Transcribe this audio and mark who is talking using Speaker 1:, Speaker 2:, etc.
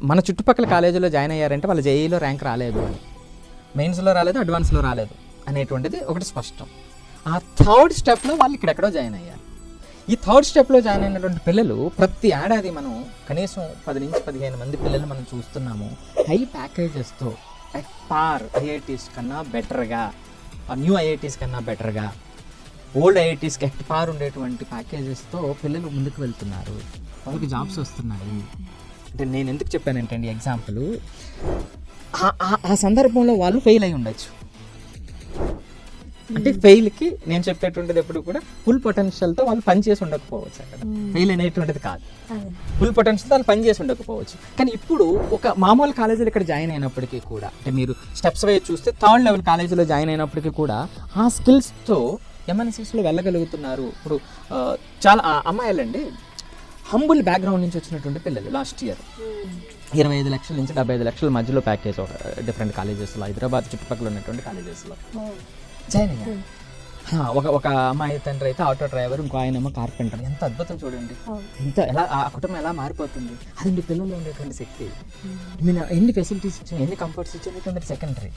Speaker 1: మన చుట్టుపక్కల కాలేజీలో జాయిన్ అయ్యారంటే వాళ్ళు జేఈలో ర్యాంక్ రాలేదు అని, మెయిన్స్లో రాలేదు, అడ్వాన్స్లో రాలేదు అనేటువంటిది ఒకటి స్పష్టం. ఆ థర్డ్ స్టెప్లో వాళ్ళు ఇక్కడెక్కడో జాయిన్ అయ్యారు. ఈ థర్డ్ స్టెప్లో జాయిన్ అయినటువంటి పిల్లలు ప్రతి ఏడాది మనం కనీసం 10 నుంచి 15 మంది పిల్లలు మనం చూస్తున్నాము. హై ప్యాకేజెస్తో అట్ పార్ ఐఐటీస్ కన్నా బెటర్గా, న్యూ ఐఐటీస్ కన్నా బెటర్గా, ఓల్డ్ ఐఐటీస్కి ఎట్ పార్ ఉండేటువంటి ప్యాకేజెస్తో పిల్లలు ముందుకు వెళ్తున్నారు, వాళ్ళకి జాబ్స్ వస్తున్నాయి. అంటే నేను ఎందుకు చెప్పానంటే అండి ఎగ్జాంపుల్, ఆ సందర్భంలో వాళ్ళు ఫెయిల్ అయి ఉండొచ్చు. అంటే ఫెయిల్కి నేను చెప్పేటువంటిది ఎప్పుడు కూడా ఫుల్ పొటెన్షియల్తో వాళ్ళు పనిచేసి ఉండకపోవచ్చు. అక్కడ ఫెయిల్ అనేటువంటిది కాదు, ఫుల్ పొటెన్షియల్తో వాళ్ళు పనిచేసి ఉండకపోవచ్చు. కానీ ఇప్పుడు ఒక మామూలు కాలేజీలో ఇక్కడ జాయిన్ అయినప్పటికీ కూడా, అంటే మీరు స్టెప్స్ వైజ్ చూస్తే థర్డ్ లెవెల్ కాలేజీలో జాయిన్ అయినప్పటికీ కూడా ఆ స్కిల్స్తో ఎంఎన్సీస్లో వెళ్ళగలుగుతున్నారు. ఇప్పుడు చాలా అమ్మాయిలండి హంబుల్ బ్యాక్గ్రౌండ్ నుంచి వచ్చినటువంటి పిల్లలు లాస్ట్ ఇయర్ 25 లక్షల నుంచి 75 లక్షల మధ్యలో ప్యాకేజ్ ఒక డిఫరెంట్ కాలేజెస్లో, హైదరాబాద్ చుట్టుపక్కల ఉన్నటువంటి కాలేజెస్లో జాయిన్ అయ్యారు. ఒక అమ్మాయి తండ్రి అయితే ఆటో డ్రైవర్, ఇంకో ఆయన ఏమో కార్పెంటర్. ఎంత అద్భుతం చూడండి, ఎంత ఎలా ఆ కుటుంబం ఎలా మారిపోతుంది. అదండి పిల్లల్లో ఉండేటువంటి శక్తి. ఎన్ని ఫెసిలిటీస్ ఇచ్చాను, ఎన్ని కంఫర్ట్స్ ఇచ్చాను అనేటువంటిది సెకండరీ.